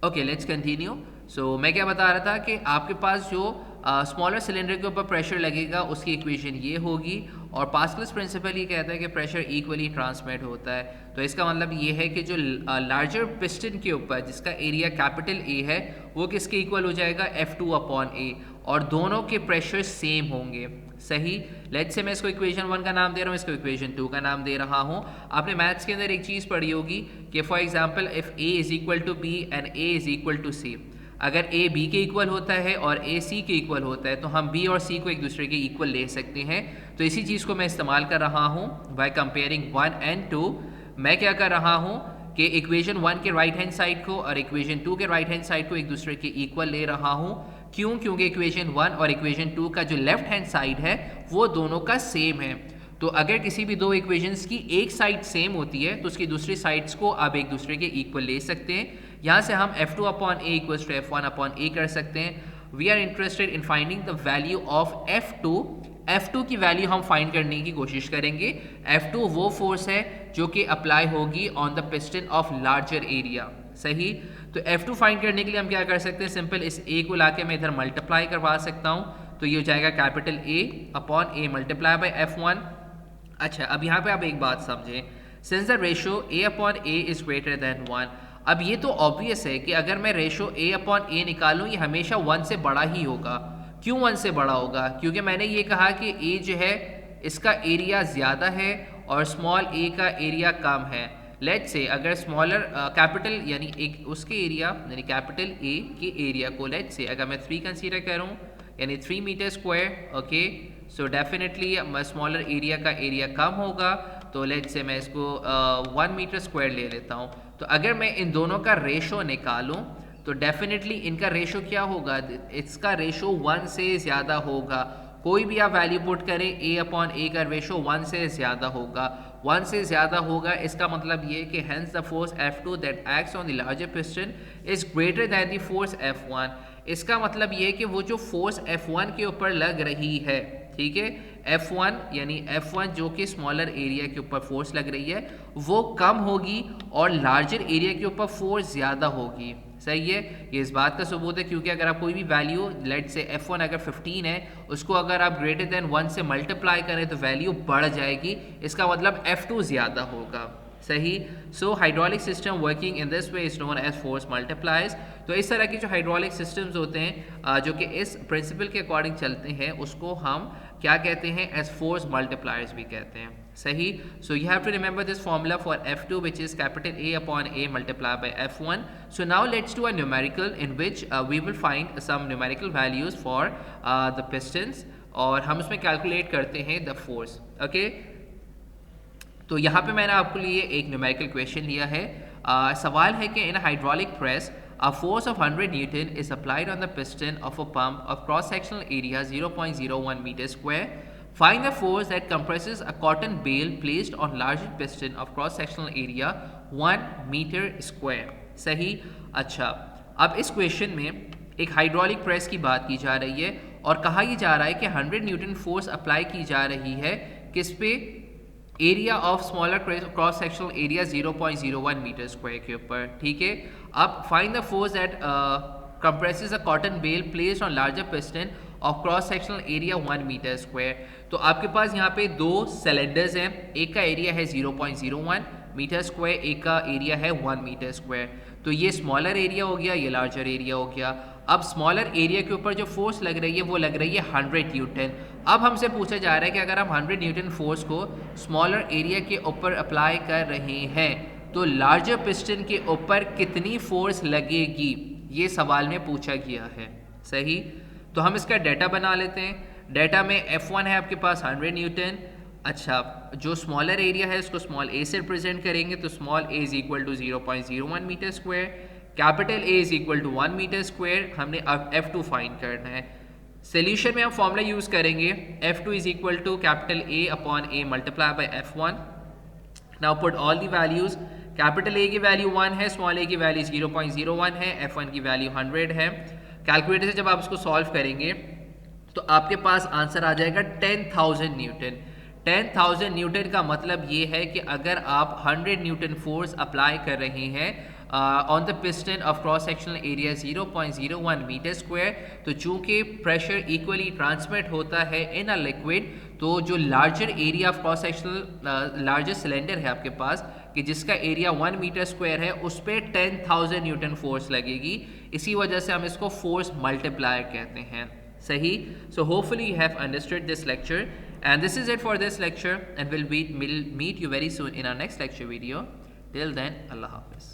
Okay, let's continue. सो मैं क्या बता रहा था कि आपके पास जो स्मॉलर सिलेंडर के ऊपर प्रेशर लगेगा उसकी इक्वेशन ये होगी, और पास्कल्स प्रिंसिपल ये कहता है कि प्रेशर इक्वली ट्रांसमिट होता है। तो इसका मतलब ये है कि जो लार्जर पिस्टन के ऊपर जिसका एरिया कैपिटल ए है वो किसके इक्वल हो जाएगा, F2/A, और दोनों के प्रेशर सेम होंगे। सही। लेट्स से मैं इसको इक्वेशन 1 का नाम दे रहा हूँ, इसको इक्वेशन 2 का नाम दे रहा हूँ। आपने मैथ्स के अंदर एक चीज़ पढ़ी होगी कि for example if A is equal to B and A is equal to C, अगर A B के इक्वल होता है और A C के इक्वल होता है तो हम B और C को एक दूसरे के इक्वल ले सकते हैं। तो इसी चीज़ को मैं इस्तेमाल कर रहा हूँ बाय कंपेयरिंग 1 एंड 2। मैं क्या कर रहा हूँ कि इक्वेशन 1 के राइट हैंड साइड को और इक्वेशन 2 के राइट हैंड साइड को एक दूसरे के इक्वल ले रहा हूँ। क्यों? क्योंकि इक्वेशन 1 और इक्वेशन 2 का जो लेफ्ट हैंड साइड है वो दोनों का सेम है। तो अगर किसी भी दो इक्वेशंस की एक साइड सेम होती है तो उसकी दूसरी साइड्स को आप एक दूसरे के इक्वल ले सकते हैं। यहाँ से हम F2/A इक्वल्स टू F1/A कर सकते हैं। We are interested in finding the value of F2। F2 की वैल्यू हम फाइंड करने की कोशिश करेंगे। F2 वो फोर्स है जो कि अप्लाई होगी on the piston of larger area. सही। तो F2 फाइंड करने के लिए हम क्या कर सकते हैं, सिंपल इस A को लाके मैं इधर मल्टीप्लाई करवा सकता हूँ। तो ये हो जाएगा capital A/A multiply by F1। अच्छा, अब यहाँ पे आप एक बात समझें, since the ratio A/A is greater than 1। अब ये तो ऑब्वियस है कि अगर मैं रेशो A/A निकालूं ये हमेशा 1 से बड़ा ही होगा। क्यों 1 से बड़ा होगा? क्योंकि मैंने ये कहा कि A जो है इसका एरिया ज़्यादा है और स्मॉल a का एरिया कम है। लेट्स से अगर स्मॉलर कैपिटल यानी एक उसके एरिया यानी कैपिटल A के एरिया को लेट्स से अगर मैं 3 कंसीडर करूँ यानी 3 metre square, okay, so definitely smaller area का एरिया कम होगा। तो लेट्स से मैं इसको 1 मीटर स्क्वायर ले लेता हूँ। तो अगर मैं इन दोनों का रेशो निकालूं तो डेफिनेटली इनका रेशो क्या होगा, इसका रेशो 1 से ज़्यादा होगा। कोई भी आप वैल्यू पुट करें A/A का रेशो 1 से ज़्यादा होगा। 1 से ज़्यादा होगा इसका मतलब ये कि hence the force F2 that acts on the larger piston is greater than the force F1। इसका मतलब ये कि वो जो फोर्स F1 के ऊपर लग रही है, ठीक है, F1 यानी F1 जो कि स्मॉलर एरिया के ऊपर फोर्स लग रही है वो कम होगी और लार्जर एरिया के ऊपर फोर्स ज़्यादा होगी। सही है। ये इस बात का सबूत है क्योंकि अगर आप कोई भी वैल्यू लेट से F1 अगर 15 है उसको अगर आप ग्रेटर देन 1 से मल्टीप्लाई करें तो वैल्यू बढ़ जाएगी। इसका मतलब F2 ज़्यादा होगा। सही। So hydraulic system working in this way is known as force multipliers. तो इस तरह के जो हाइड्रोलिक सिस्टम्स होते हैं जो कि इस प्रिंसिपल के अकॉर्डिंग चलते हैं उसको हम क्या कहते हैं, एज फोर्स मल्टीप्लायर्स भी कहते हैं। सही। So you have to remember this formula for F2 which is capital A/A multiplied by F1. So now let's do a numerical in which we will find some numerical values for the pistons और हम उसमें calculate करते हैं the force. Okay, तो यहाँ पे मैंने आपके लिए एक न्यूमेरिकल क्वेश्चन लिया है। सवाल है कि इन hydraulic press a force of 100 Newton is applied on the piston of a pump of cross-sectional area 0.01 meter square. Find the force that compresses a cotton bale placed on larger piston of cross-sectional area 1 meter square. सही। अच्छा, अब इस question में एक hydraulic press की बात की जा रही है और कहा यह जा रहा है कि 100 न्यूटन फोर्स अप्लाई की जा रही है किस पे, area of smaller cross sectional area 0.01 metre square के ऊपर। ठीक है। अब find the force that compresses a cotton bale placed on larger piston of cross sectional area 1 metre square. तो आपके पास यहाँ पे दो सिलेंडर्स हैं, एक का एरिया है 0.01 मीटर स्क्वायर, एक का एरिया है 1 मीटर स्क्वायर। तो ये स्मॉलर एरिया हो गया, ये लार्जर एरिया हो गया। अब स्मॉलर एरिया के ऊपर जो फोर्स लग रही है वो लग रही है 100 न्यूटन। अब हमसे पूछा जा रहा है कि अगर हम 100 न्यूटन फोर्स को स्मॉलर एरिया के ऊपर अप्लाई कर रहे हैं तो लार्जर पिस्टन के ऊपर कितनी फोर्स लगेगी, ये सवाल में पूछा गया है। सही। तो हम इसका डाटा बना लेते हैं। डाटा में F1 है आपके पास 100 न्यूटन। अच्छा, जो स्मॉलर एरिया है उसको स्मॉल a से रिप्रेजेंट करेंगे तो small a is equal to 0.01 metre square, capital A is equal to 1 metre square. हमने अब F2 फाइंड करना है। सोल्यूशन में हम फॉर्मूला यूज करेंगे F2 is equal to capital A/A multiply by F1। Now put all the values. Capital A की value 1 है, small a की वैल्यू 0.01 है, F1 की वैल्यू 100 है। कैलकुलेटर से जब आप इसको सॉल्व करेंगे तो आपके पास आंसर आ जाएगा 10,000 न्यूटन। 10,000 न्यूटन का मतलब ये है कि अगर आप 100 न्यूटन फोर्स अप्लाई कर रहे हैं on the piston of cross sectional area 0.01 metre square. तो चूंकि प्रेशर इक्वली ट्रांसमिट होता है इन अ लिक्विड, तो जो larger area of cross sectional larger cylinder है आपके पास कि जिसका एरिया 1 मीटर स्क्वायर है, उस पर 10,000 न्यूटन फोर्स लगेगी। इसी वजह से हम इसको फोर्स मल्टीप्लायर कहते हैं। सही। So hopefully you have understood this lecture and this is it for this lecture, and we'll meet you very soon in our next lecture video. Till then, Allah Hafiz.